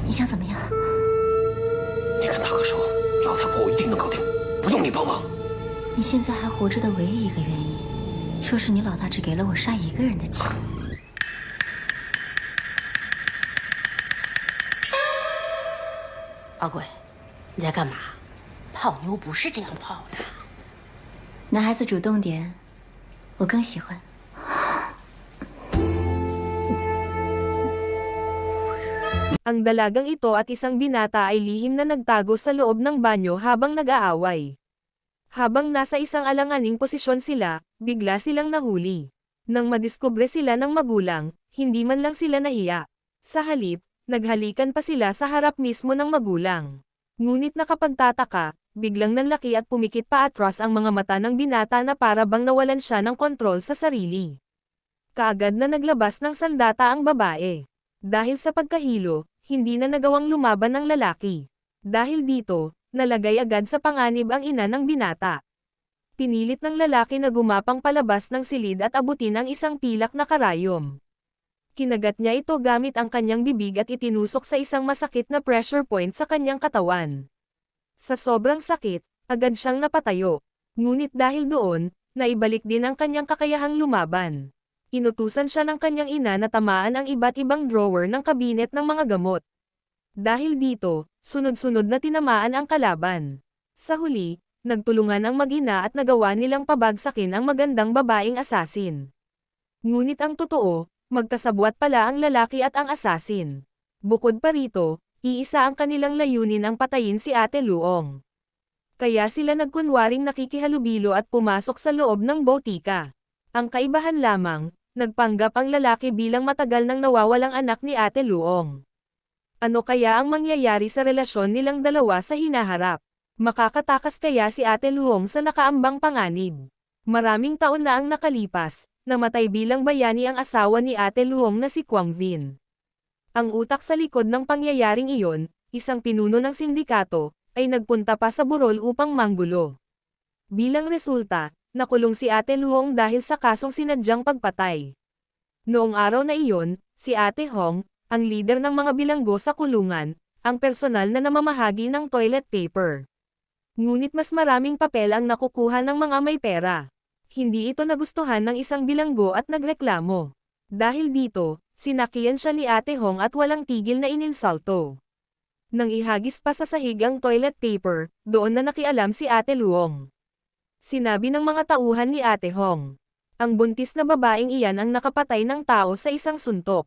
你想怎么样？你跟大哥说，老太婆我一定能搞定，不用你帮忙。你现在还活着的唯一一个原因，就是你老大只给了我杀一个人的钱。阿贵，你在干嘛？泡妞不是这样泡的。男孩子主动点，我更喜欢。Ang dalagang ito at isang binata ay lihim na nagtago sa loob ng banyo habang nag-aaway. Habang nasa isang alanganing posisyon sila, bigla silang nahuli. Nang madiskubre sila ng magulang, hindi man lang sila nahiya. Sa halip, naghalikan pa sila sa harap mismo ng magulang. Ngunit nakapagtataka, biglang nanlaki at pumikit pa atras ang mga mata ng binata na para bang nawalan siya ng kontrol sa sarili. Kaagad na naglabas ng sandata ang babae. Dahil sa pagkahilo, hindi na nagawang lumaban ng lalaki. Dahil dito, nalagay agad sa panganib ang ina ng binata. Pinilit ng lalaki na gumapang palabas ng silid at abutin ang isang pilak na karayom. Kinagat niya ito gamit ang kanyang bibig at itinusok sa isang masakit na pressure point sa kanyang katawan. Sa sobrang sakit, agad siyang napatayo. Ngunit dahil doon, naibalik din ang kanyang kakayahang lumaban. Inutusan siya ng kanyang ina na tamaan ang iba't ibang drawer ng kabinet ng mga gamot. Dahil dito, sunod-sunod na tinamaan ang kalaban. Sa huli, nagtulungan ang mag-ina at nagawa nilang pabagsakin ang magandang babaeng asasin. Ngunit ang totoo, magkasabwat pala ang lalaki at ang asasin. Bukod pa rito, iisa ang kanilang layunin ang patayin si Ate Luong. Kaya sila nagkunwaring nakikihalubilo at pumasok sa loob ng botika. Ang kaibahan lamang, nagpanggap ang lalaki bilang matagal nang nawawalang anak ni Ate Luong. Ano kaya ang mangyayari sa relasyon nilang dalawa sa hinaharap? Makakatakas kaya si Ate Luong sa nakaambang panganib? Maraming taon na ang nakalipas, namatay bilang bayani ang asawa ni Ate Luong na si Quang Vin. Ang utak sa likod ng pangyayaring iyon, isang pinuno ng sindikato, ay nagpunta pa sa burol upang manggulo. Bilang resulta, nakulong si Ate Luong dahil sa kasong sinadyang pagpatay. Noong araw na iyon, si Ate Hong, ang leader ng mga bilanggo sa kulungan, ang personal na namamahagi ng toilet paper. Ngunit mas maraming papel ang nakukuha ng mga may pera. Hindi ito nagustuhan ng isang bilanggo at nagreklamo. Dahil dito, sinakian siya ni Ate Hong at walang tigil na ininsulto. Nang ihagis pa sa sahig ang toilet paper, doon na nakialam si Ate Luong. Sinabi ng mga tauhan ni Ate Hong. Ang buntis na babaeng iyan ang nakapatay ng tao sa isang suntok.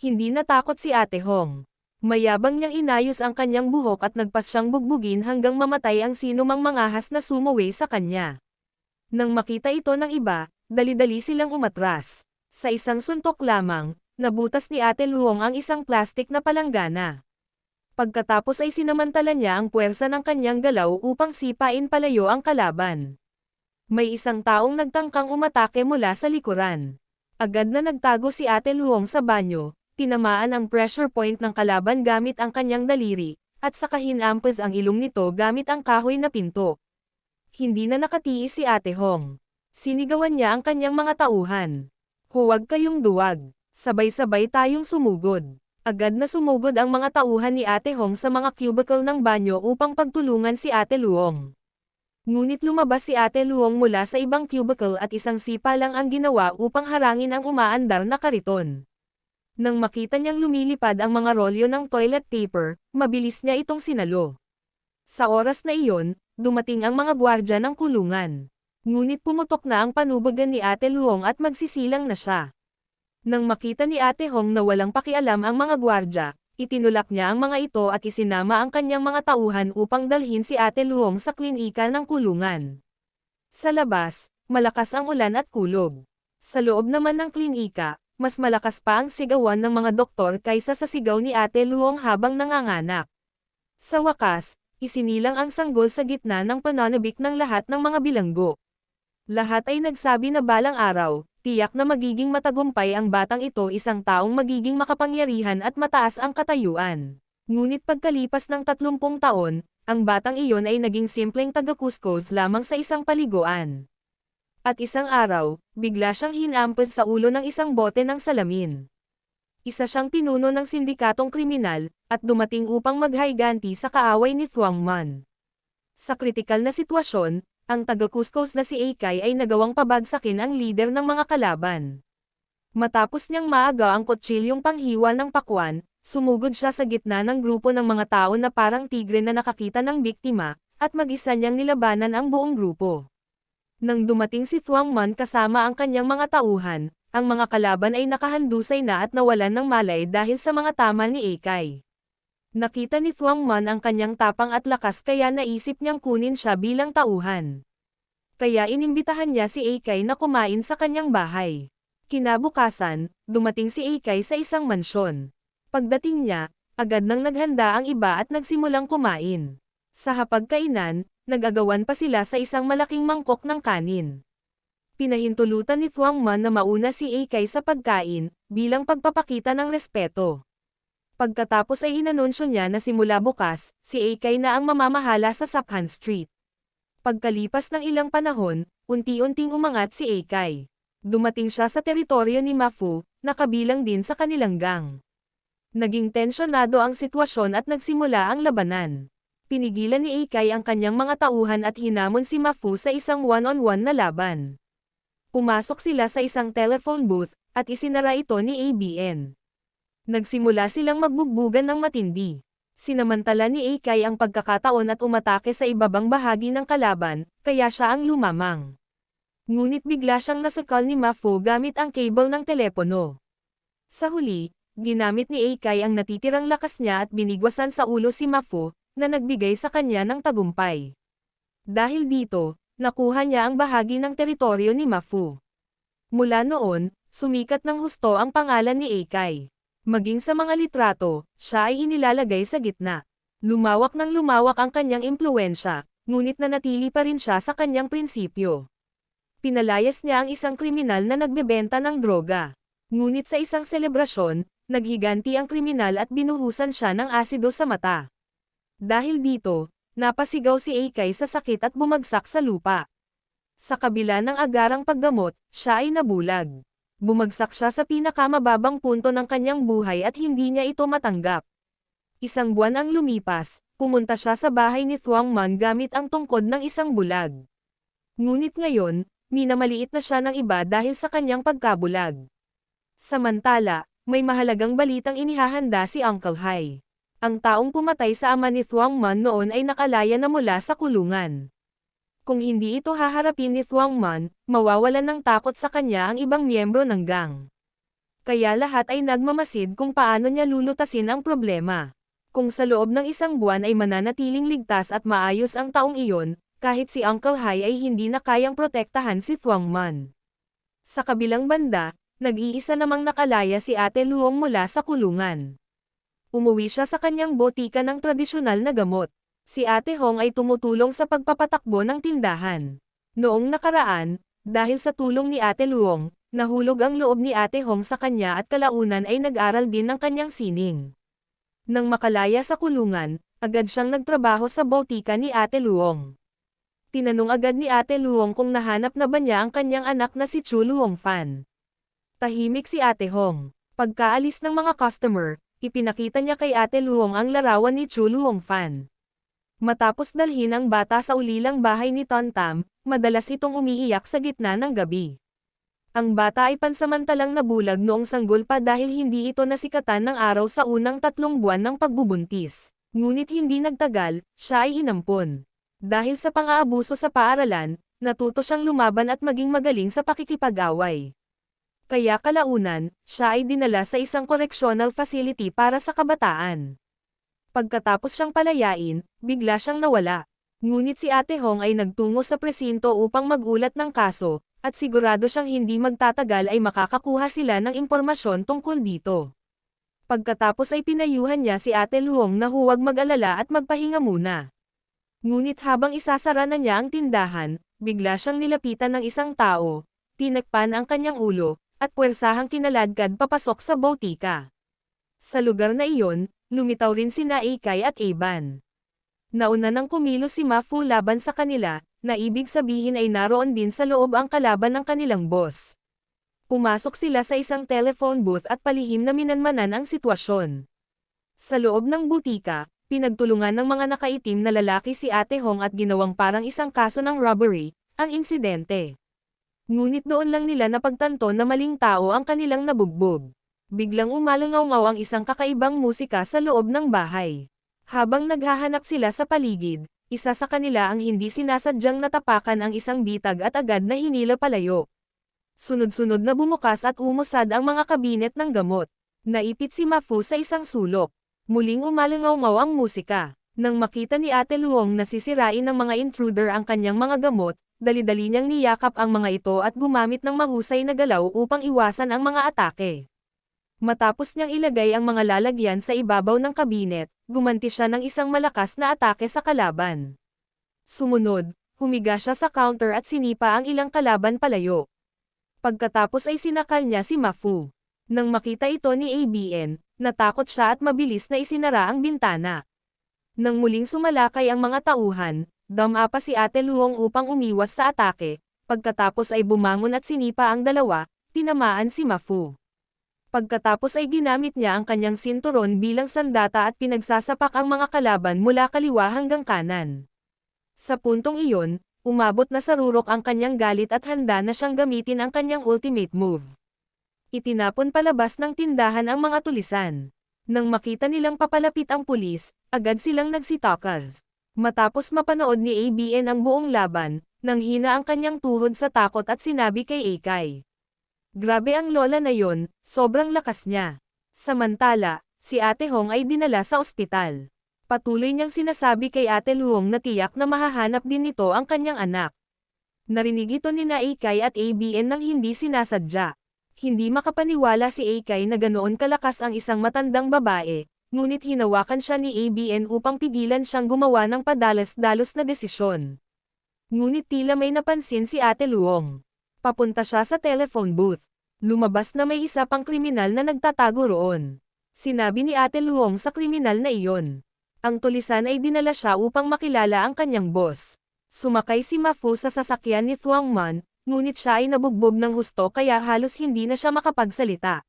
Hindi natakot si Ate Hong. Mayabang niyang inayos ang kanyang buhok at nagpas siyang bugbugin hanggang mamatay ang sino mang mangahas na sumuwi sa kanya. Nang makita ito ng iba, dali-dali silang umatras. Sa isang suntok lamang, nabutas ni Ate Luong ang isang plastik na palanggana. Pagkatapos ay sinamantala niya ang puwersa ng kanyang galaw upang sipain palayo ang kalaban. May isang taong nagtangkang umatake mula sa likuran. Agad na nagtago si Ate Luong sa banyo, tinamaan ang pressure point ng kalaban gamit ang kanyang daliri, at saka hinampos ang ilong nito gamit ang kahoy na pinto. Hindi na nakatiis si Ate Hong. Sinigawan niya ang kanyang mga tauhan. Huwag kayong duwag. Sabay-sabay tayong sumugod. Agad na sumugod ang mga tauhan ni Ate Hong sa mga cubicle ng banyo upang pagtulungan si Ate Luong. Ngunit lumabas si Ate Luong mula sa ibang cubicle at isang sipa lang ang ginawa upang harangin ang umaandar na kariton. Nang makita niyang lumilipad ang mga rolyo ng toilet paper, mabilis niya itong sinalo. Sa oras na iyon, dumating ang mga gwardya ng kulungan. Ngunit pumutok na ang panubagan ni Ate Luong at magsisilang na siya. Nang makita ni Ate Hong na walang pakialam ang mga gwardya, itinulak niya ang mga ito at isinama ang kanyang mga tauhan upang dalhin si Ate Luong sa klinika ng kulungan. Sa labas, malakas ang ulan at kulog. Sa loob naman ng klinika, mas malakas pa ang sigawan ng mga doktor kaysa sa sigaw ni Ate Luong habang nanganganak. Sa wakas, isinilang ang sanggol sa gitna ng pananabik ng lahat ng mga bilanggo. Lahat ay nagsabi na balang araw, tiyak na magiging matagumpay ang batang ito, isang taong magiging makapangyarihan at mataas ang katayuan. Ngunit pagkalipas ng 30 taon, ang batang iyon ay naging simpleng taga-kuskus lamang sa isang paliguan. At isang araw, bigla siyang hinampos sa ulo ng isang bote ng salamin. Isa siyang pinuno ng sindikatong kriminal, at dumating upang maghayganti sa kaaway ni Thuang Man. Sa kritikal na sitwasyon, ang taga-Cuscos na si Eikay ay nagawang pabagsakin ang lider ng mga kalaban. Matapos niyang maaga ang kutsilyong panghiwa ng pakwan, sumugod siya sa gitna ng grupo ng mga tao na parang tigre na nakakita ng biktima, at mag-isa niyang nilabanan ang buong grupo. Nang dumating si Thuang Man kasama ang kanyang mga tauhan, ang mga kalaban ay nakahandusay na at nawalan ng malay dahil sa mga tama ni Eikay. Nakita ni Thuang Man ang kanyang tapang at lakas kaya naisip niyang kunin siya bilang tauhan. Kaya inimbitahan niya si Eikay na kumain sa kanyang bahay. Kinabukasan, dumating si Eikay sa isang mansyon. Pagdating niya, agad nang naghanda ang iba at nagsimulang kumain. Sa hapagkainan, nag-agawan pa sila sa isang malaking mangkok ng kanin. Pinahintulutan ni Thuang Man na mauna si Eikay sa pagkain, bilang pagpapakita ng respeto. Pagkatapos ay inanunsyo niya na simula bukas, si Eikay na ang mamamahala sa Saphan Street. Pagkalipas ng ilang panahon, unti-unting umangat si Eikay. Dumating siya sa teritoryo ni Ma Fu, na kabilang din sa kanilang gang. Naging tensyonado ang sitwasyon at nagsimula ang labanan. Pinigilan ni Eikay ang kanyang mga tauhan at hinamon si Ma Fu sa isang one-on-one na laban. Pumasok sila sa isang telephone booth, at isinara ito ni ABN. Nagsimula silang magbugbugan ng matindi. Sinamantala ni Eikay ang pagkakataon at umatake sa ibabang bahagi ng kalaban, kaya siya ang lumamang. Ngunit bigla siyang nasakal ni Ma Fu gamit ang cable ng telepono. Sa huli, ginamit ni Eikay ang natitirang lakas niya at binigwasan sa ulo si Ma Fu, na nagbigay sa kanya ng tagumpay. Dahil dito, nakuha niya ang bahagi ng teritoryo ni Ma Fu. Mula noon, sumikat ng husto ang pangalan ni Eikay. Maging sa mga litrato, siya ay inilalagay sa gitna. Lumawak ang kanyang impluwensya, ngunit nanatili pa rin siya sa kanyang prinsipyo. Pinalayas niya ang isang kriminal na nagbebenta ng droga. Ngunit sa isang selebrasyon, naghiganti ang kriminal at binuhusan siya ng asido sa mata. Dahil dito, napasigaw si Eikay sa sakit at bumagsak sa lupa. Sa kabila ng agarang paggamot, siya ay nabulag. Bumagsak siya sa pinakamababang punto ng kanyang buhay at hindi niya ito matanggap. Isang buwan ang lumipas, pumunta siya sa bahay ni Thuang Man gamit ang tungkod ng isang bulag. Ngunit ngayon, minamaliit na siya ng iba dahil sa kanyang pagkabulag. Samantala, may mahalagang balitang inihahanda si Uncle Hai. Ang taong pumatay sa ama ni Thuang Man noon ay nakalaya na mula sa kulungan. Kung hindi ito haharapin ni Thuang Man, mawawalan ng takot sa kanya ang ibang miyembro ng gang. Kaya lahat ay nagmamasid kung paano niya lulutasin ang problema. Kung sa loob ng isang buwan ay mananatiling ligtas at maayos ang taong iyon, kahit si Uncle Hai ay hindi na kayang protektahan si Thuang Man. Sa kabilang banda, nag-iisa namang nakalaya si Ate Luong mula sa kulungan. Umuwi siya sa kanyang botika ng tradisyonal na gamot. Si Ate Hong ay tumutulong sa pagpapatakbo ng tindahan. Noong nakaraan, dahil sa tulong ni Ate Luong, nahulog ang loob ni Ate Hong sa kanya at kalaunan ay nag-aral din ng kanyang sining. Nang makalaya sa kulungan, agad siyang nagtrabaho sa botika ni Ate Luong. Tinanong agad ni Ate Luong kung nahanap na ba niya ang kanyang anak na si Chu Luong Fan. Tahimik si Ate Hong. Pagkaalis ng mga customer, ipinakita niya kay Ate Luong ang larawan ni Chu Luong Fan. Matapos dalhin ang bata sa ulilang bahay ni Tontam, madalas itong umiiyak sa gitna ng gabi. Ang bata ay pansamantalang nabulag noong sanggol pa dahil hindi ito nasikatan ng araw sa unang 3 buwan ng pagbubuntis. Ngunit hindi nagtagal, siya ay inampon. Dahil sa pang-aabuso sa paaralan, natuto siyang lumaban at maging magaling sa pakikipag-away. Kaya kalaunan, siya ay dinala sa isang correctional facility para sa kabataan. Pagkatapos siyang palayain, bigla siyang nawala. Ngunit si Ate Hong ay nagtungo sa presinto upang magulat ng kaso, at sigurado siyang hindi magtatagal ay makakakuha sila ng impormasyon tungkol dito. Pagkatapos ay pinayuhan niya si Ate Luong na huwag mag-alala at magpahinga muna. Ngunit habang isasara na niya ang tindahan, bigla siyang nilapitan ng isang tao, tinakpan ang kanyang ulo, at puwersahang kinaladkad papasok sa botika. Sa lugar na iyon, lumitaw rin sina Eikay at Eban. Nauna nang kumilos si Ma Fu laban sa kanila, na ibig sabihin ay naroon din sa loob ang kalaban ng kanilang boss. Pumasok sila sa isang telephone booth at palihim na minanmanan ang sitwasyon. Sa loob ng butika, pinagtulungan ng mga nakaitim na lalaki si Ate Hong at ginawang parang isang kaso ng robbery, ang insidente. Ngunit doon lang nila napagtanto na maling tao ang kanilang nabugbog. Biglang umalangaw-ngaw ang isang kakaibang musika sa loob ng bahay. Habang naghahanap sila sa paligid, isa sa kanila ang hindi sinasadyang natapakan ang isang bitag at agad na hinila palayo. Sunod-sunod na bumukas at umusad ang mga kabinet ng gamot. Naipit si Ma Fu sa isang sulok. Muling umalangaw-ngaw ang musika. Nang makita ni Ate Luong na sisirain ng mga intruder ang kanyang mga gamot, dali-dali niyang niyakap ang mga ito at gumamit ng mahusay na galaw upang iwasan ang mga atake. Matapos niyang ilagay ang mga lalagyan sa ibabaw ng kabinet, gumanti siya ng isang malakas na atake sa kalaban. Sumunod, humiga siya sa counter at sinipa ang ilang kalaban palayo. Pagkatapos ay sinakal niya si Ma Fu. Nang makita ito ni ABN, natakot siya at mabilis na isinara ang bintana. Nang muling sumalakay ang mga tauhan, dama pa si Ate Luong upang umiwas sa atake. Pagkatapos ay bumangon at sinipa ang dalawa, tinamaan si Ma Fu. Pagkatapos ay ginamit niya ang kanyang sinturon bilang sandata at pinagsasapak ang mga kalaban mula kaliwa hanggang kanan. Sa puntong iyon, umabot na sa rurok ang kanyang galit at handa na siyang gamitin ang kanyang ultimate move. Itinapon palabas ng tindahan ang mga tulisan. Nang makita nilang papalapit ang pulis, agad silang nagsitakas. Matapos mapanood ni ABN ang buong laban, nanghina ang kanyang tuhod sa takot at sinabi kay Eikay. Grabe ang lola na yon, sobrang lakas niya. Samantala, si Ate Hong ay dinala sa ospital. Patuloy niyang sinasabi kay Ate Luong na tiyak na mahahanap din nito ang kanyang anak. Narinig ito ni Eikay at ABN nang hindi sinasadya. Hindi makapaniwala si Eikay na ganoon kalakas ang isang matandang babae, ngunit hinawakan siya ni ABN upang pigilan siyang gumawa ng padalos-dalos na desisyon. Ngunit tila may napansin si Ate Luong. Papunta siya sa telephone booth. Lumabas na may isa pang kriminal na nagtatago roon. Sinabi ni Ate Luong sa kriminal na iyon. Ang tulisan ay dinala siya upang makilala ang kanyang boss. Sumakay si Ma Fu sa sasakyan ni Thuong Man, ngunit siya ay nabugbog ng husto kaya halos hindi na siya makapagsalita.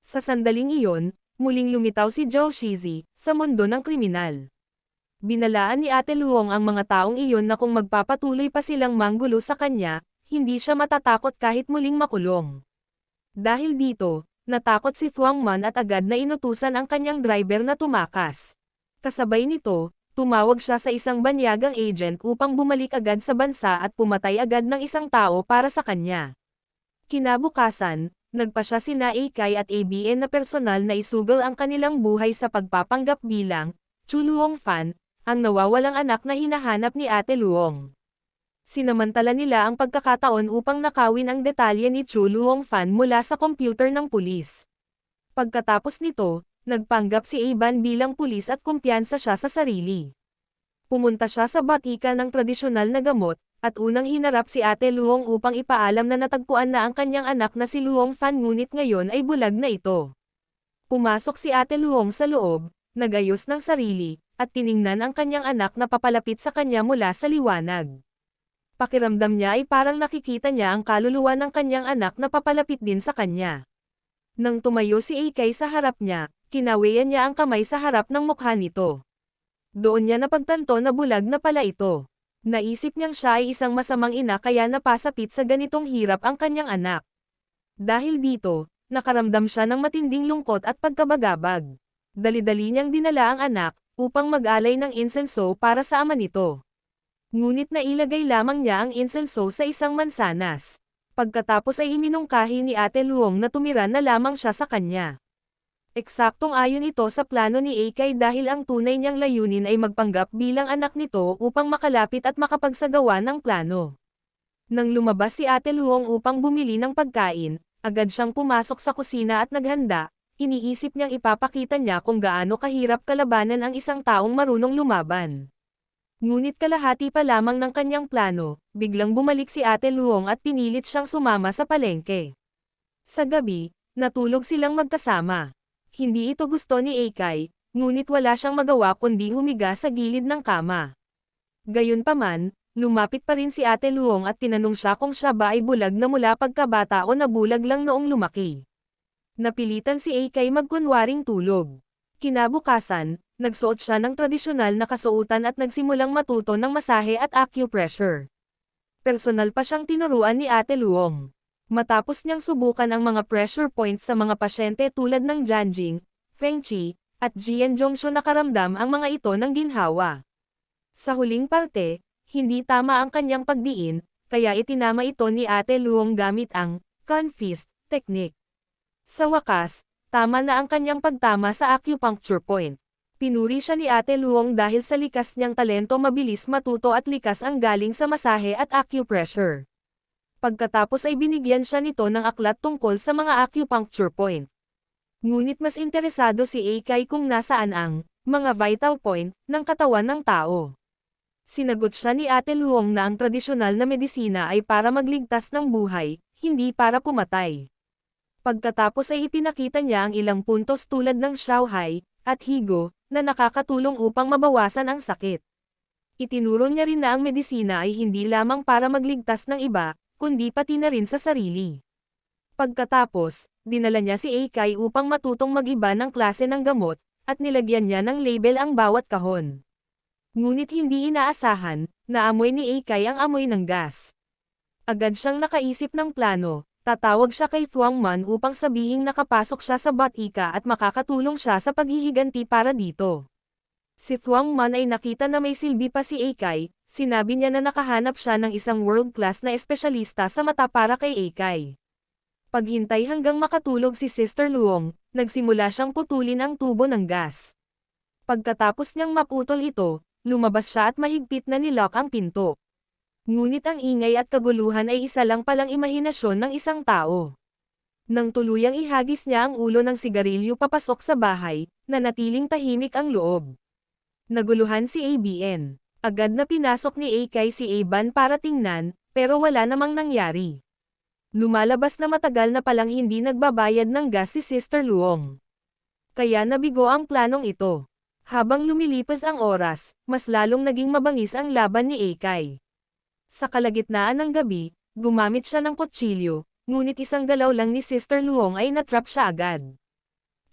Sa sandaling iyon, muling lumitaw si Zhou Shizi sa mundo ng kriminal. Binalaan ni Ate Luong ang mga taong iyon na kung magpapatuloy pa silang manggulo sa kanya, hindi siya matatakot kahit muling makulong. Dahil dito, natakot si Thuong Man at agad na inutusan ang kanyang driver na tumakas. Kasabay nito, tumawag siya sa isang banyagang agent upang bumalik agad sa bansa at pumatay agad ng isang tao para sa kanya. Kinabukasan, nagpa siya sina Eikay at ABN na personal na isugal ang kanilang buhay sa pagpapanggap bilang Chu Luong Fan, ang nawawalang anak na hinahanap ni Ate Luong. Sinamantala nila ang pagkakataon upang nakawin ang detalye ni Chu Luong Fan mula sa computer ng pulis. Pagkatapos nito, nagpanggap si Iban bilang pulis at kumpiyansa siya sa sarili. Pumunta siya sa batika ng tradisyonal na gamot, at unang hinarap si Ate Luong upang ipaalam na natagpuan na ang kanyang anak na si Luong Fan ngunit ngayon ay bulag na ito. Pumasok si Ate Luong sa loob, nagayos ng sarili, at tiningnan ang kanyang anak na papalapit sa kanya mula sa liwanag. Pakiramdam niya ay parang nakikita niya ang kaluluwa ng kanyang anak na papalapit din sa kanya. Nang tumayo si Eikay sa harap niya, kinawian niya ang kamay sa harap ng mukha nito. Doon niya napagtanto na bulag na pala ito. Naisip niyang siya ay isang masamang ina kaya napasapit sa ganitong hirap ang kanyang anak. Dahil dito, nakaramdam siya ng matinding lungkot at pagkabagabag. Dali-dali niyang dinala ang anak, upang mag-alay ng insenso para sa ama nito. Ngunit nailagay lamang niya ang insenso sa isang mansanas. Pagkatapos ay iminungkahi ni Ate Luong na tumira na lamang siya sa kanya. Eksaktong ayon ito sa plano ni Eikay dahil ang tunay niyang layunin ay magpanggap bilang anak nito upang makalapit at makapagsagawa ng plano. Nang lumabas si Ate Luong upang bumili ng pagkain, agad siyang pumasok sa kusina at naghanda, iniisip niyang ipapakita niya kung gaano kahirap kalabanan ang isang taong marunong lumaban. Ngunit kalahati pa lamang ng kanyang plano, biglang bumalik si Ate Luong at pinilit siyang sumama sa palengke. Sa gabi, natulog silang magkasama. Hindi ito gusto ni Eikay, ngunit wala siyang magawa kundi humiga sa gilid ng kama. Gayunpaman, Lumapit pa rin si Ate Luong at tinanong siya kung siya ba ay bulag na mula pagkabata o nabulag lang noong lumaki. Napilitan si Eikay magkunwaring tulog. Kinabukasan, nagsuot siya ng tradisyonal na kasuotan at nagsimulang matuto ng masahe at acupressure. Personal pa siyang tinuruan ni Ate Luong. Matapos niyang subukan ang mga pressure points sa mga pasyente tulad ng Janjing, Feng Qi, at Jian Zhongshu nakaramdam ang mga ito ng ginhawa. Sa huling parte, hindi tama ang kanyang pagdiin, kaya itinama ito ni Ate Luong gamit ang Confist technique. Sa wakas, tama na ang kanyang pagtama sa acupuncture point. Pinuri siya ni Ate Luong dahil sa likas niyang talento, mabilis matuto at likas ang galing sa masahe at acupressure. Pagkatapos ay binigyan siya nito ng aklat tungkol sa mga acupuncture point. Ngunit mas interesado si Eikay kung nasaan ang mga vital point ng katawan ng tao. Sinagot siya ni Ate Luong na ang tradisyonal na medisina ay para magligtas ng buhay, hindi para pumatay. Pagkatapos ay ipinakita niya ang ilang puntos tulad ng Xiaohai at Higo na nakakatulong upang mabawasan ang sakit. Itinuro niya rin na ang medisina ay hindi lamang para magligtas ng iba, kundi pati na rin sa sarili. Pagkatapos, dinala niya si Eikay upang matutong mag-iba ng klase ng gamot, at nilagyan niya ng label ang bawat kahon. Ngunit hindi inaasahan, naamoy ni Eikay ang amoy ng gas. Agad siyang nakaisip ng plano, tatawag siya kay Thuang Man upang sabihing nakapasok siya sa Batika at makakatulong siya sa paghihiganti para dito. Si Thuang Man ay nakita na may silbi pa si Eikay, sinabi niya na nakahanap siya ng isang world-class na espesyalista sa mata para kay Eikay. Paghintay hanggang makatulog si Sister Luong, nagsimula siyang putulin ang tubo ng gas. Pagkatapos niyang maputol ito, lumabas siya at mahigpit na nilock ang pinto. Ngunit ang ingay at kaguluhan ay isa lang palang imahinasyon ng isang tao. Nang tuluyang ihagis niya ang ulo ng sigarilyo papasok sa bahay, nanatiling tahimik ang loob. Naguluhan si ABN. Agad na pinasok ni Eikay si Aban para tingnan, pero wala namang nangyari. Lumalabas na matagal na palang hindi nagbabayad ng gas si Sister Luong. Kaya nabigo ang planong ito. Habang lumilipas ang oras, mas lalong naging mabangis ang laban ni Eikay. Sa kalagitnaan ng gabi, gumamit siya ng kutsilyo, ngunit isang galaw lang ni Sister Luong ay natrap siya agad.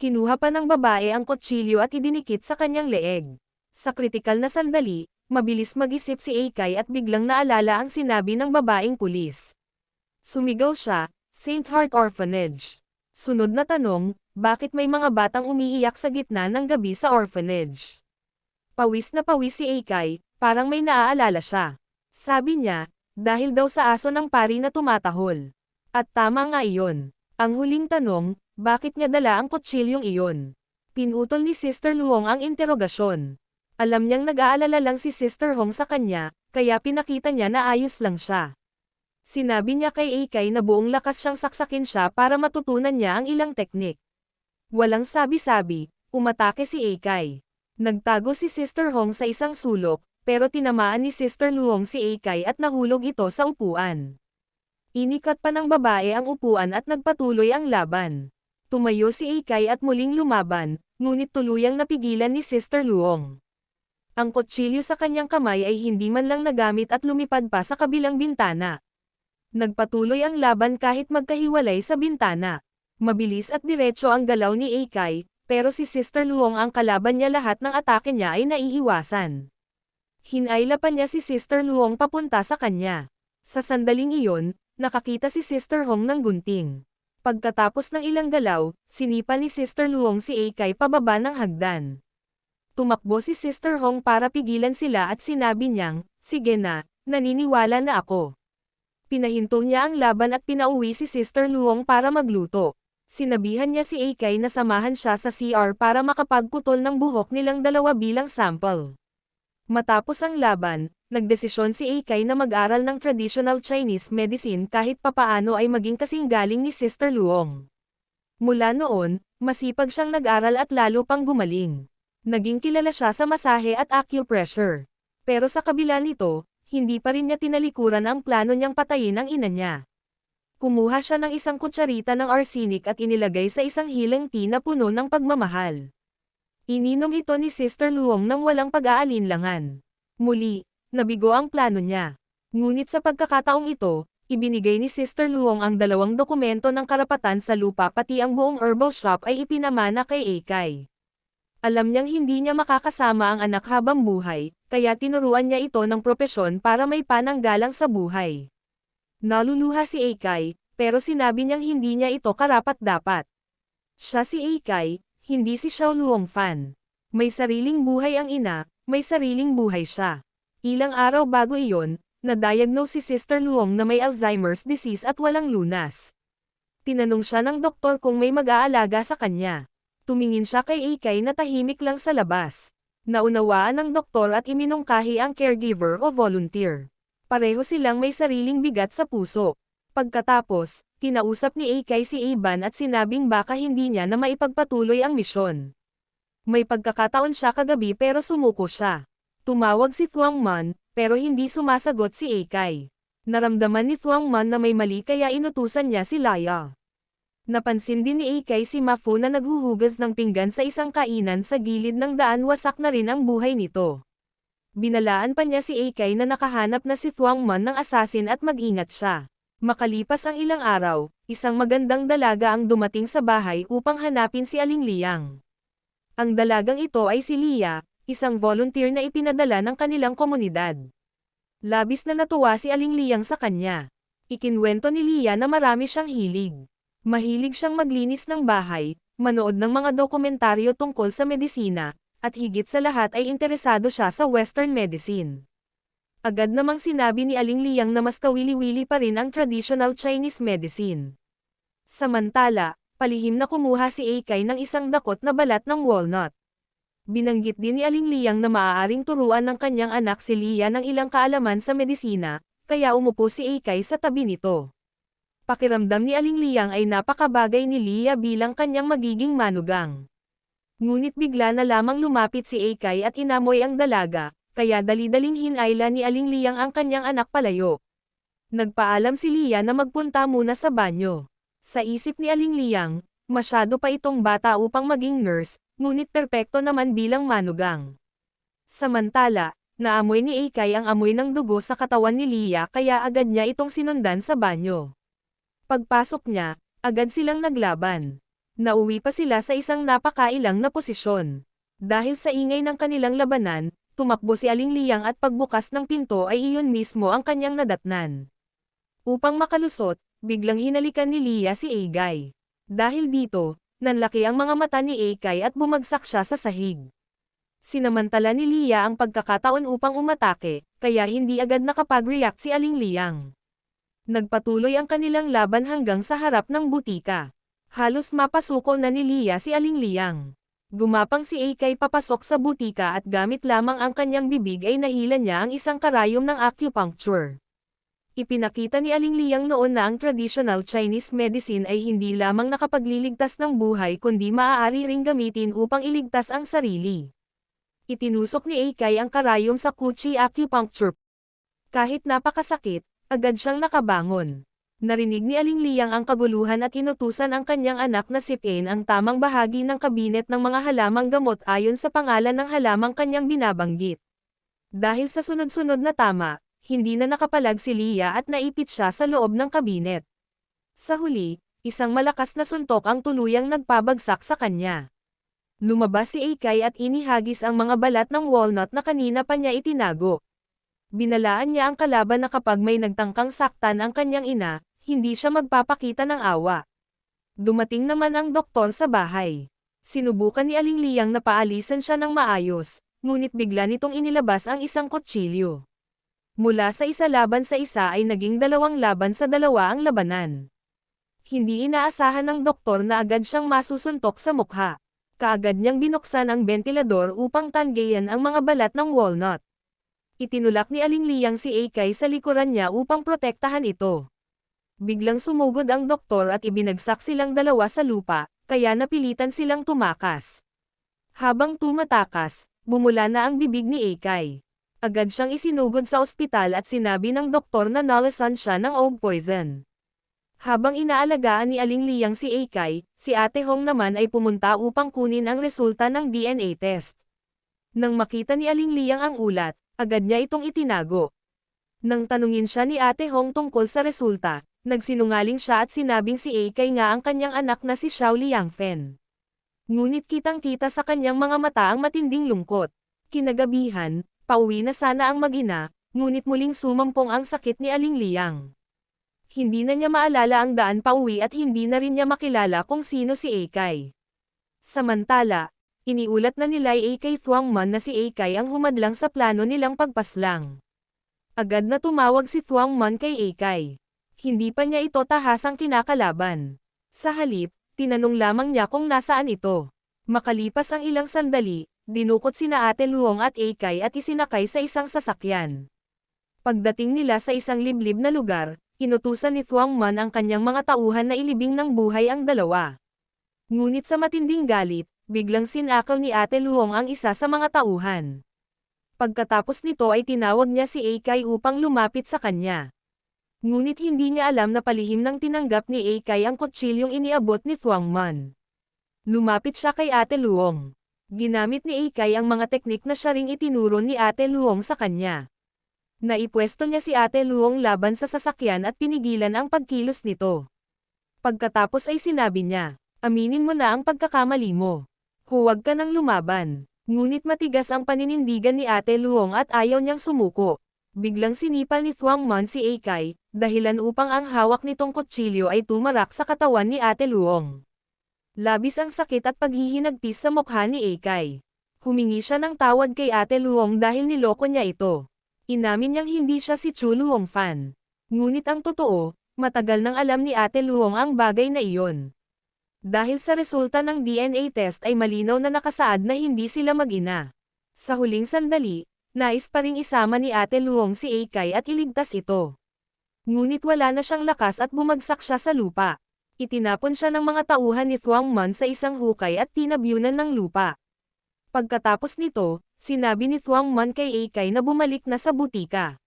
Kinuha pa ng babae ang kutsilyo at idinikit sa kanyang leeg. Sa kritikal na sandali, mabilis mag-isip si Eikay at biglang naalala ang sinabi ng babaeng pulis. Sumigaw siya, St. Heart Orphanage. Sunod na tanong, bakit may mga batang umiiyak sa gitna ng gabi sa orphanage? Pawis na pawis si Eikay, parang may naaalala siya. Sabi niya, dahil daw sa aso ng pari na tumatahol. At tama nga iyon. Ang huling tanong, bakit niya dala ang kutsilyong iyon? Pinutol ni Sister Luong ang interogasyon. Alam niyang nag-aalala lang si Sister Hong sa kanya, kaya pinakita niya na ayos lang siya. Sinabi niya kay Eikay na buong lakas siyang saksakin siya para matutunan niya ang ilang teknik. Walang sabi-sabi, umatake si Eikay. Nagtago si Sister Hong sa isang sulok, pero tinamaan ni Sister Luong si Eikay at nahulog ito sa upuan. Inikat pa ng babae ang upuan at nagpatuloy ang laban. Tumayo si Eikay at muling lumaban, ngunit tuluyang napigilan ni Sister Luong. Ang kutsilyo sa kanyang kamay ay hindi man lang nagamit at lumipad pa sa kabilang bintana. Nagpatuloy ang laban kahit magkahiwalay sa bintana. Mabilis at diretso ang galaw ni Eikay, pero si Sister Luong ang kalaban niya, lahat ng atake niya ay naiiwasan. Hinayla pa niya si Sister Luong papunta sa kanya. Sa sandaling iyon, nakakita si Sister Hong ng gunting. Pagkatapos ng ilang galaw, sinipa ni Sister Luong si Eikay pababa ng hagdan. Tumakbo si Sister Hong para pigilan sila at sinabi niyang, sige na, naniniwala na ako. Pinahinto niya ang laban at pinauwi si Sister Luong para magluto. Sinabihan niya si Eikay na samahan siya sa CR para makapagputol ng buhok nilang dalawa bilang sample. Matapos ang laban, nagdesisyon si Eikay na mag-aral ng traditional Chinese medicine kahit papaano ay maging kasing galing ni Sister Luong. Mula noon, masipag siyang nag-aral at lalo pang gumaling. Naging kilala siya sa masahe at acupressure. Pero sa kabila nito, hindi pa rin niya tinalikuran ang plano niyang patayin ang ina niya. Kumuha siya ng isang kutsarita ng arsenic at inilagay sa isang hilang tea na puno ng pagmamahal. Ininom ito ni Sister Luong nang walang pag-aalinlangan. Muli, nabigo ang plano niya. Ngunit sa pagkakataong ito, ibinigay ni Sister Luong ang 2 dokumento ng karapatan sa lupa pati ang buong herbal shop ay ipinamana kay Eikay. Alam niyang hindi niya makakasama ang anak habang buhay, kaya tinuruan niya ito ng propesyon para may pananggalang sa buhay. Naluluha si Eikay, pero sinabi niyang hindi niya ito karapat-dapat. Siya si Eikay, hindi si Xiao Luong fan. May sariling buhay ang ina, may sariling buhay siya. Ilang araw bago iyon, na-diagnose si Sister Luong na may Alzheimer's disease at walang lunas. Tinanong siya ng doktor kung may mag-aalaga sa kanya. Tumingin siya kay Eikay na tahimik lang sa labas. Naunawaan ng doktor at iminungkahi ang caregiver o volunteer. Pareho silang may sariling bigat sa puso. Pagkatapos, kinausap ni Eikay si Iban at sinabing baka hindi niya na maipagpatuloy ang misyon. May pagkakataon siya kagabi pero sumuko siya. Tumawag si Thuang Man, pero hindi sumasagot si Eikay. Naramdaman ni Thuang Man na may mali kaya inutusan niya si Laya. Napansin din ni Eikay si Ma Fu na naghuhugas ng pinggan sa isang kainan sa gilid ng daan, wasak na rin ang buhay nito. Binalaan pa niya si Eikay na nakahanap na si Thuang Man ng asasin at mag-ingat siya. Makalipas ang ilang araw, isang magandang dalaga ang dumating sa bahay upang hanapin si Aling Liang. Ang dalagang ito ay si Lia, isang volunteer na ipinadala ng kanilang komunidad. Labis na natuwa si Aling Liang sa kanya. Ikinwento ni Lia na marami siyang hilig. Mahilig siyang maglinis ng bahay, manood ng mga dokumentaryo tungkol sa medisina, at higit sa lahat ay interesado siya sa Western medicine. Agad namang sinabi ni Aling Liang na mas kawili-wili pa rin ang traditional Chinese medicine. Samantala, palihim na kumuha si Eikay ng isang dakot na balat ng walnut. Binanggit din ni Aling Liang na maaaring turuan ng kanyang anak si Lia ng ilang kaalaman sa medisina, kaya umupo si Eikay sa tabi nito. Pakiramdam ni Aling Liang ay napakabagay ni Lia bilang kanyang magiging manugang. Ngunit bigla na lamang lumapit si Eikay at inamoy ang dalaga, kaya dali-daling hinayla ni Aling Liang ang kanyang anak palayo. Nagpaalam si Lia na magpunta muna sa banyo. Sa isip ni Aling Liang, masyado pa itong bata upang maging nurse, ngunit perpekto naman bilang manugang. Samantala, naamoy ni Eikay ang amoy ng dugo sa katawan ni Lia kaya agad niya itong sinundan sa banyo. Pagpasok niya, agad silang naglaban. Nauwi pa sila sa isang napakailang na posisyon. Dahil sa ingay ng kanilang labanan, tumakbo si Aling Liang at pagbukas ng pinto ay iyon mismo ang kanyang nadatnan. Upang makalusot, biglang hinalikan ni Lia si Eikay. Dahil dito, nanlaki ang mga mata ni Eikay at bumagsak siya sa sahig. Sinamantala ni Lia ang pagkakataon upang umatake, kaya hindi agad nakapag-react si Aling Liang. Nagpatuloy ang kanilang laban hanggang sa harap ng butika. Halos mapasuko na ni Lia si Aling Liang. Gumapang si Eikay papasok sa butika at gamit lamang ang kanyang bibig ay nahila niya ang isang karayom ng acupuncture. Ipinakita ni Aling Liang noon na ang traditional Chinese medicine ay hindi lamang nakapagliligtas ng buhay kundi maaari ring gamitin upang iligtas ang sarili. Itinusok ni Eikay ang karayom sa Kuchi acupuncture. Kahit napakasakit, agad siyang nakabangon. Narinig ni Aling Liang ang kaguluhan at inutusan ang kanyang anak na sipin ang tamang bahagi ng kabinet ng mga halamang gamot ayon sa pangalan ng halamang kanyang binabanggit. Dahil sa sunod-sunod na tama, hindi na nakapalag si Lia at naipit siya sa loob ng kabinet. Sa huli, isang malakas na suntok ang tuluyang nagpabagsak sa kanya. Lumabas si Eikay at inihagis ang mga balat ng walnut na kanina pa niya itinago. Binalaan niya ang kalaban na kapag may nagtangkang saktan ang kanyang ina, hindi siya magpapakita ng awa. Dumating naman ang doktor sa bahay. Sinubukan ni Aling Liang na paalisan siya ng maayos, ngunit bigla nitong inilabas ang isang kutsilyo. Mula sa isa laban sa isa ay naging 2 laban sa 2 ang labanan. Hindi inaasahan ng doktor na agad siyang masusuntok sa mukha. Kaagad niyang binuksan ang bentilador upang tanggayan ang mga balat ng walnut. Itinulak ni Aling Liang si Eikay sa likuran niya upang protektahan ito. Biglang sumugod ang doktor at ibinagsak silang 2 sa lupa, kaya napilitan silang tumakas. Habang tumatakas, bumula na ang bibig ni Eikay. Agad siyang isinugod sa ospital at sinabi ng doktor na nalasan siya ng oak poison. Habang inaalagaan ni Aling Liang si Eikay, si Ate Hong naman ay pumunta upang kunin ang resulta ng DNA test. Nang makita ni Aling Liang ang ulat, Agad niya itong itinago. Nang tanungin siya ni Ate Hong tungkol sa resulta, nagsinungaling siya at sinabing si Eikay nga ang kanyang anak na si Xiao Liangfen. Ngunit kitang-kita sa kanyang mga mata ang matinding lungkot. Kinagabihan, pauwi na sana ang mag-ina, ngunit muling sumampong ang sakit ni Aling Liang. Hindi na niya maalala ang daan pauwi at hindi na rin niya makilala kung sino si Eikay. Samantala, iniulat na nila kay Thuangman na si Eikay ang humadlang sa plano nilang pagpaslang. Agad na tumawag si Thuangman kay Eikay. Hindi pa niya ito tahasang kinakalaban. Sa halip, tinanong lamang niya kung nasaan ito. Makalipas ang ilang sandali, dinukot sina Ate Luong at Eikay at isinakay sa isang sasakyan. Pagdating nila sa isang liblib na lugar, inutusan ni Thuangman ang kanyang mga tauhan na ilibing ng buhay ang dalawa. Ngunit sa matinding galit, biglang sinakal ni Ate Luong ang isa sa mga tauhan. Pagkatapos nito ay tinawag niya si Eikay upang lumapit sa kanya. Ngunit hindi niya alam na palihim nang tinanggap ni Eikay ang kutsilyong iniabot ni Thuangman. Lumapit siya kay Ate Luong. Ginamit ni Eikay ang mga teknik na siya ring itinuro ni Ate Luong sa kanya. Naipwesto niya si Ate Luong laban sa sasakyan at pinigilan ang pagkilos nito. Pagkatapos ay sinabi niya, "Aminin mo na ang pagkakamali mo. Huwag ka nang lumaban." Ngunit matigas ang paninindigan ni Ate Luong at ayaw niyang sumuko. Biglang sinipal ni Thuangman si Eikay, dahilan upang ang hawak nitong kutsilyo ay tumarak sa katawan ni Ate Luong. Labis ang sakit at paghihinagpis sa mukha ni Eikay. Humingi siya ng tawad kay Ate Luong dahil niloko niya ito. Inamin niyang hindi siya si Chu Luong fan. Ngunit ang totoo, matagal nang alam ni Ate Luong ang bagay na iyon. Dahil sa resulta ng DNA test ay malinaw na nakasaad na hindi sila mag-ina. Sa huling sandali, nais pa ring isama ni Ate Luong si Eikay at iligtas ito. Ngunit wala na siyang lakas at bumagsak siya sa lupa. Itinapon siya ng mga tauhan ni Thuangman sa isang hukay at tinabyunan ng lupa. Pagkatapos nito, sinabi ni Thuangman kay Eikay na bumalik na sa butika.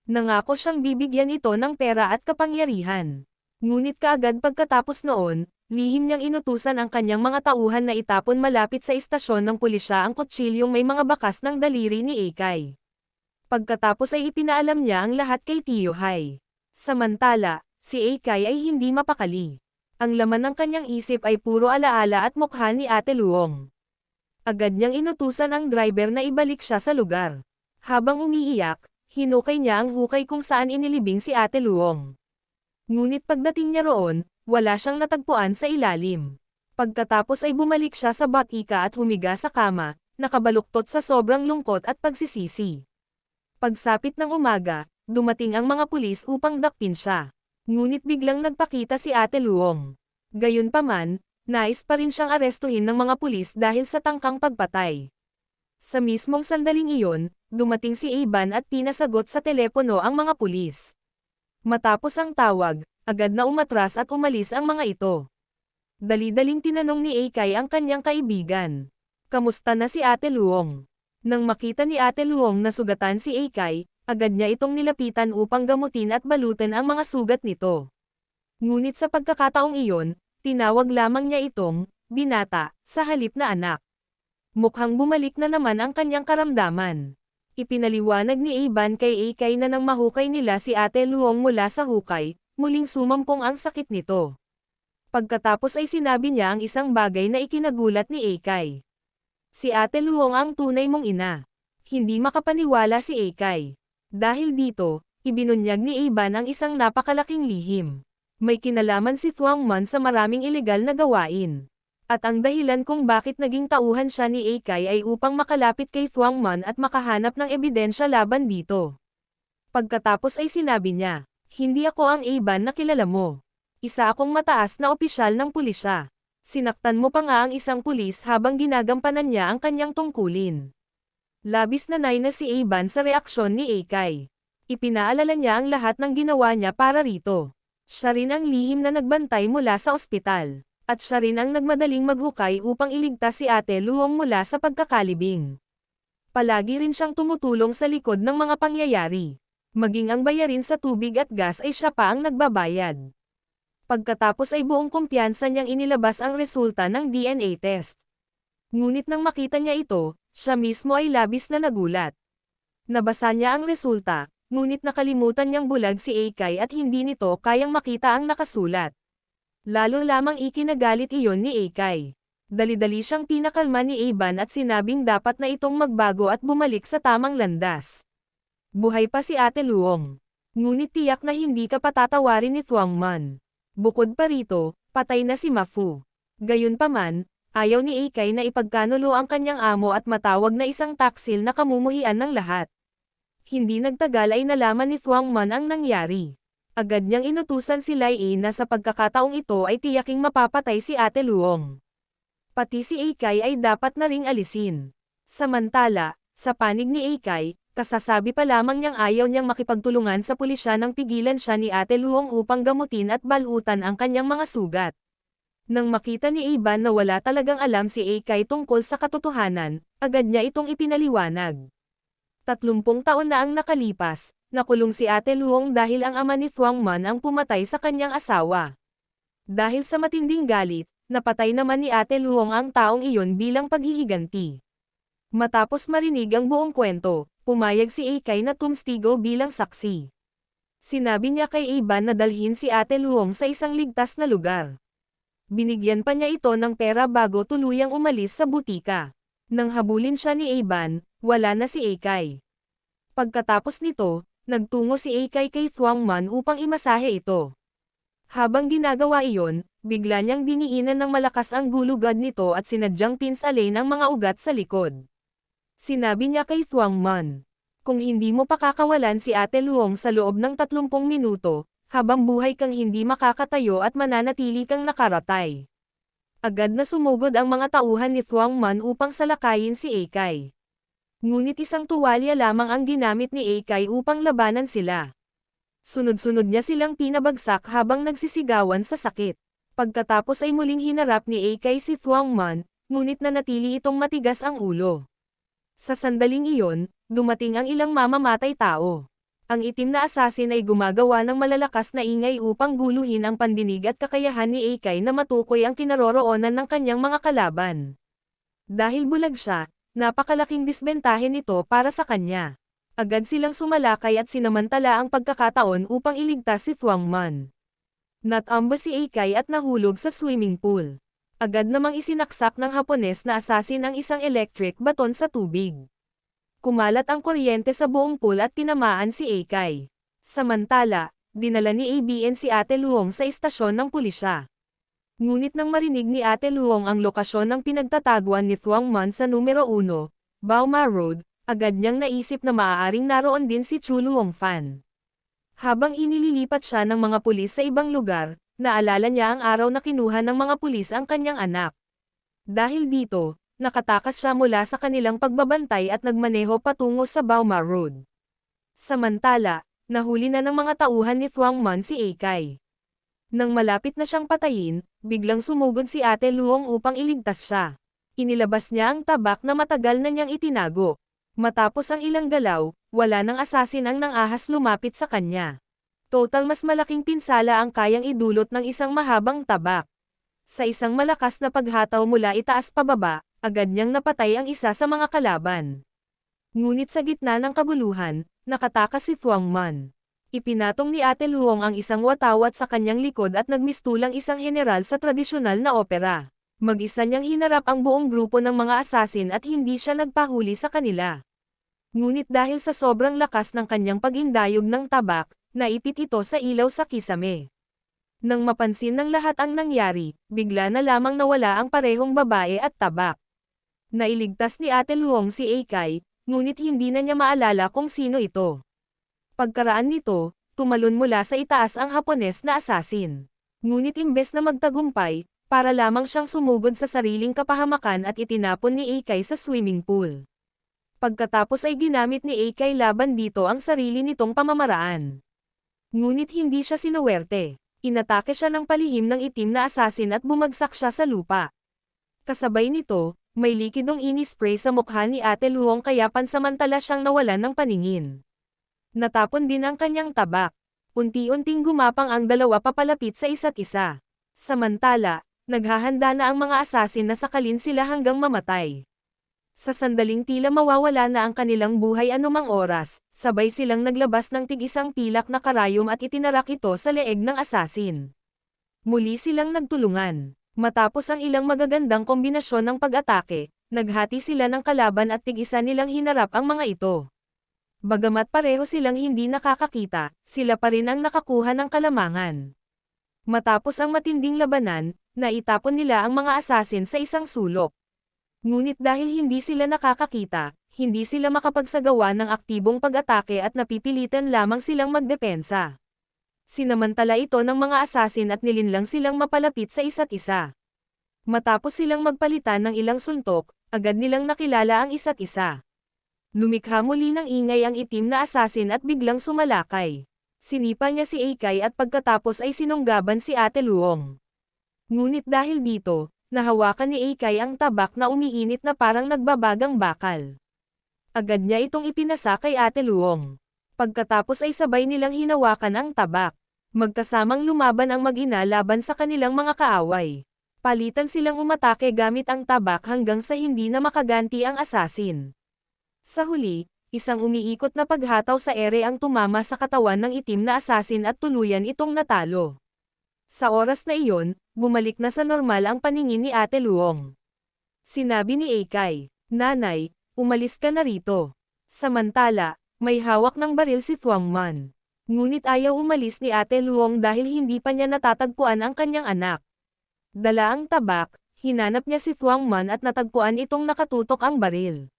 Nangako siyang bibigyan ito ng pera at kapangyarihan. Ngunit kaagad pagkatapos noon, lihim niyang inutusan ang kanyang mga tauhan na itapon malapit sa istasyon ng pulisya ang kutsilyong may mga bakas ng daliri ni Eikay. Pagkatapos ay ipinaalam niya ang lahat kay Tio Hai. Samantala, si Eikay ay hindi mapakali. Ang laman ng kanyang isip ay puro alaala at mukha ni Ate Luong. Agad niyang inutusan ang driver na ibalik siya sa lugar. Habang umiiyak, hinukay niya ang hukay kung saan inilibing si Ate Luong. Ngunit pagdating niya roon, wala siyang natagpuan sa ilalim. Pagkatapos ay bumalik siya sa batika at humiga sa kama, nakabaluktot sa sobrang lungkot at pagsisisi. Pagsapit ng umaga, dumating ang mga pulis upang dakpin siya. Ngunit biglang nagpakita si Ate Luong. Gayunpaman, nais pa rin siyang arestuhin ng mga pulis dahil sa tangkang pagpatay. Sa mismong sandaling iyon, dumating si Iban at pinasagot sa telepono ang mga pulis. Matapos ang tawag, agad na umatras at umalis ang mga ito. Dali-daling tinanong ni Eikay ang kanyang kaibigan. Kamusta na si Ate Luong? Nang makita ni Ate Luong na sugatan si Eikay, agad niya itong nilapitan upang gamutin at balutan ang mga sugat nito. Ngunit sa pagkakataong iyon, tinawag lamang niya itong binata sa halip na anak. Mukhang bumalik na naman ang kanyang karamdaman. Ipinaliwanag ni Iban kay Eikay na nang mahukay nila si Ate Luong mula sa hukay, muling sumampong ang sakit nito. Pagkatapos ay sinabi niya ang isang bagay na ikinagulat ni Eikay. Si Ate Luong ang tunay mong ina. Hindi makapaniwala si Eikay. Dahil dito, ibinunyag ni Iban ang isang napakalaking lihim. May kinalaman si Thuangman sa maraming ilegal na gawain. At ang dahilan kung bakit naging tauhan siya ni Eikay ay upang makalapit kay Thuangman at makahanap ng ebidensya laban dito. Pagkatapos ay sinabi niya, "Hindi ako ang Iban na kilala mo. Isa akong mataas na opisyal ng pulisya. Sinaktan mo pa nga ang isang pulis habang ginagampanan niya ang kanyang tungkulin." Labis na nay na si Iban sa reaksyon ni Eikay. Ipinaalala niya ang lahat ng ginawa niya para rito. Siya rin ang lihim na nagbantay mula sa ospital. At siya rin ang nagmadaling maghukay upang iligtas si Ate Luong mula sa pagkakalibing. Palagi rin siyang tumutulong sa likod ng mga pangyayari. Maging ang bayarin sa tubig at gas ay siya pa ang nagbabayad. Pagkatapos ay buong kumpiyansa niyang inilabas ang resulta ng DNA test. Ngunit nang makita niya ito, siya mismo ay labis na nagulat. Nabasa niya ang resulta, ngunit nakalimutan niyang bulag si Eikay at hindi nito kayang makita ang nakasulat. Lalo lamang ikinagalit iyon ni Eikay. Dali-dali siyang pinakalma ni Iban at sinabing dapat na itong magbago at bumalik sa tamang landas. Buhay pa si Ate Luong. Ngunit tiyak na hindi ka patatawarin ni Thuangman. Bukod pa rito, patay na si Mafu. Gayunpaman, ayaw ni Eikay na ipagkanulo ang kanyang amo at matawag na isang taksil na kamumuhian ng lahat. Hindi nagtagal ay nalaman ni Thuangman ang nangyari. Agad niyang inutusan si Lai na sa pagkakataong ito ay tiyaking mapapatay si Ate Luong. Pati si Eikay ay dapat na ring alisin. Samantala, sa panig ni Eikay, kasasabi pa lamang niyang ayaw niyang makipagtulungan sa pulisya nang pigilan siya ni Ate Luong upang gamutin at balutan ang kanyang mga sugat. Nang makita ni Iban na wala talagang alam si Eikay tungkol sa katotohanan, agad niya itong ipinaliwanag. 30 taon na ang nakalipas, nakulong si Ate Luong dahil ang ama ni Thuangman ang pumatay sa kanyang asawa. Dahil sa matinding galit, napatay naman ni Ate Luong ang taong iyon bilang paghihiganti. Matapos marinig ang buong kwento, pumayag si Eikay na tumstigo bilang saksi. Sinabi niya kay Iban na dalhin si Ate Luong sa isang ligtas na lugar. Binigyan pa niya ito ng pera bago tuluyang umalis sa butika. Nang habulin siya ni Iban, wala na si Eikay. Pagkatapos nito, nagtungo si Eikay kay Thuangman upang imasahe ito. Habang ginagawa iyon, bigla niyang diniinan ng malakas ang gulugad nito at sinadyang pinsalin ang mga ugat sa likod. Sinabi niya kay Thuangman, kung hindi mo pakakawalan si Ate Luong sa loob ng 30 minuto, habang buhay kang hindi makakatayo at mananatili kang nakaratay. Agad na sumugod ang mga tauhan ni Thuangman upang salakayin si Eikay. Ngunit isang tuwalya lamang ang ginamit ni Eikay upang labanan sila. Sunod-sunod niya silang pinabagsak habang nagsisigawan sa sakit. Pagkatapos ay muling hinarap ni Eikay si Thuangman, ngunit nanatili itong matigas ang ulo. Sa sandaling iyon, dumating ang ilang mamamatay tao. Ang itim na asasin ay gumagawa ng malalakas na ingay upang guluhin ang pandinig at kakayahan ni Eikay na matukoy ang kinaroroonan ng kanyang mga kalaban. Dahil bulag siya, napakalaking disbentahe nito para sa kanya. Agad silang sumalakay at sinamantala ang pagkakataon upang iligtas si Thuangman. Natamba si Eikay at nahulog sa swimming pool. Agad namang isinaksak ng Hapones na asasin ang isang electric baton sa tubig. Kumalat ang kuryente sa buong pool at tinamaan si Eikay. Samantala, dinala ni ABN si Ate Luong sa istasyon ng pulisya. Ngunit nang marinig ni Ate Luong ang lokasyon ng pinagtataguan ni Thuangman sa numero 1, Bauma Road, agad niyang naisip na maaaring naroon din si Chu Luongfan. Habang inililipat siya ng mga pulis sa ibang lugar, naalala niya ang araw na kinuha ng mga pulis ang kanyang anak. Dahil dito, nakatakas siya mula sa kanilang pagbabantay at nagmaneho patungo sa Bauma Road. Samantala, nahuli na ng mga tauhan ni Thuangman si Eikay. Nang malapit na siyang patayin, biglang sumugod si Ate Luong upang iligtas siya. Inilabas niya ang tabak na matagal na niyang itinago. Matapos ang ilang galaw, wala nang asasin ang nangahas lumapit sa kanya. Total mas malaking pinsala ang kayang idulot ng isang mahabang tabak. Sa isang malakas na paghataw mula itaas pababa, agad niyang napatay ang isa sa mga kalaban. Ngunit sa gitna ng kaguluhan, nakatakas si Thuangman. Ipinatong ni Ate Luong ang isang watawat sa kanyang likod at nagmistulang isang general sa tradisyonal na opera. Mag-isa niyang hinarap ang buong grupo ng mga asasin at hindi siya nagpahuli sa kanila. Ngunit dahil sa sobrang lakas ng kanyang pag-indayog ng tabak, naipit ito sa ilaw sa kisame. Nang mapansin ng lahat ang nangyari, bigla na lamang nawala ang parehong babae at tabak. Nailigtas ni Ate Luong si Eikay, ngunit hindi na niya maalala kung sino ito. Pagkaraan nito, tumalon mula sa itaas ang Hapones na asasin. Ngunit imbes na magtagumpay, para lamang siyang sumugod sa sariling kapahamakan at itinapon ni Eikay sa swimming pool. Pagkatapos ay ginamit ni Eikay laban dito ang sarili nitong pamamaraan. Ngunit hindi siya sinuwerte. Inatake siya ng palihim ng itim na asasin at bumagsak siya sa lupa. Kasabay nito, may likidong inispray sa mukha ni Ate Luong kaya pansamantala siyang nawalan ng paningin. Natapon din ang kanyang tabak. Unti-unting gumapang ang dalawa papalapit sa isa't isa. Samantala, naghahanda na ang mga asasin na sakalin sila hanggang mamatay. Sa sandaling tila mawawala na ang kanilang buhay anumang oras, sabay silang naglabas ng tig-isang pilak na karayom at itinarak ito sa leeg ng asasin. Muli silang nagtulungan. Matapos ang ilang magagandang kombinasyon ng pag-atake, naghati sila ng kalaban at tig-isa nilang hinarap ang mga ito. Bagamat pareho silang hindi nakakakita, sila pa rin ang nakakuha ng kalamangan. Matapos ang matinding labanan, naitapon nila ang mga asasin sa isang sulok. Ngunit dahil hindi sila nakakakita, hindi sila makapagsagawa ng aktibong pag-atake at napipilitan lamang silang magdepensa. Sinamantala ito ng mga asasin at nilinlang silang mapalapit sa isa't isa. Matapos silang magpalitan ng ilang suntok, agad nilang nakilala ang isa't isa. Lumikha muli ng ingay ang itim na asasin at biglang sumalakay. Sinipa niya si Eikay at pagkatapos ay sinunggaban si Ate Luong. Ngunit dahil dito, nahawakan ni Eikay ang tabak na umiinit na parang nagbabagang bakal. Agad niya itong ipinasa kay Ate Luong. Pagkatapos ay sabay nilang hinawakan ang tabak. Magkasamang lumaban ang mag-ina laban sa kanilang mga kaaway. Palitan silang umatake gamit ang tabak hanggang sa hindi na makaganti ang asasin. Sa huli, isang umiikot na paghataw sa ere ang tumama sa katawan ng itim na asasin at tuluyan itong natalo. Sa oras na iyon, bumalik na sa normal ang paningin ni Ate Luong. Sinabi ni Eikay, "Nanay, umalis ka na rito." Samantala, may hawak ng baril si Thuangman. Ngunit ayaw umalis ni Ate Luong dahil hindi pa niya natatagpuan ang kanyang anak. Dala ang tabak, hinanap niya si Thuangman at natagpuan itong nakatutok ang baril.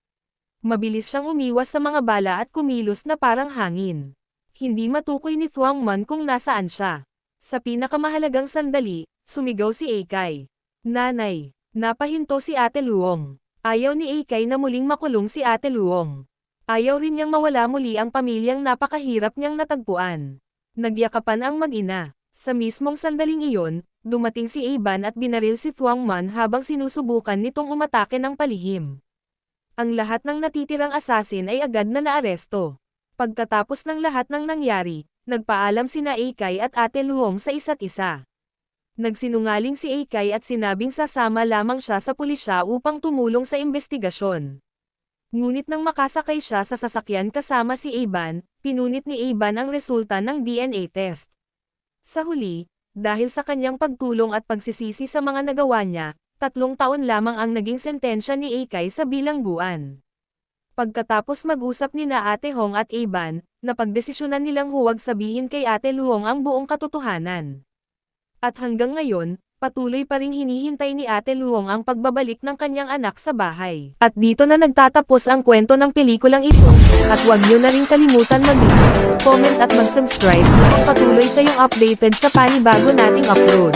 Mabilis siyang umiwas sa mga bala at kumilos na parang hangin. Hindi matukoy ni Thuangman kung nasaan siya. Sa pinakamahalagang sandali, sumigaw si Eikay. "Nanay!" Napahinto si Ate Luong. Ayaw ni Eikay na muling makulong si Ate Luong. Ayaw rin niyang mawala muli ang pamilyang napakahirap niyang natagpuan. Nagyakapan ang mag-ina. Sa mismong sandaling iyon, dumating si Iban at binaril si Thuangman habang sinusubukan nitong umatake ng palihim. Ang lahat ng natitirang asasin ay agad na naaresto. Pagkatapos ng lahat ng nangyari, nagpaalam sina Eikay at Ate Luong sa isa't isa. Nagsinungaling si Eikay at sinabing sasama lamang siya sa pulisya upang tumulong sa investigasyon. Ngunit nang makasakay siya sa sasakyan kasama si Iban, pinunit ni Iban ang resulta ng DNA test. Sa huli, dahil sa kanyang pagtulong at pagsisisi sa mga nagawa niya, 3 taon lamang ang naging sentensya ni Eikay sa bilangguan. Pagkatapos mag-usap nina Ate Hong at Iban, napagdesisyonan nilang huwag sabihin kay Ate Luong ang buong katotohanan. At hanggang ngayon, patuloy pa ring hinihintay ni Ate Luong ang pagbabalik ng kanyang anak sa bahay. At dito na nagtatapos ang kwento ng pelikulang ito, at huwag niyo na rin kalimutan mag-like, comment at mag-subscribe upang patuloy kayong updated sa panibago nating upload.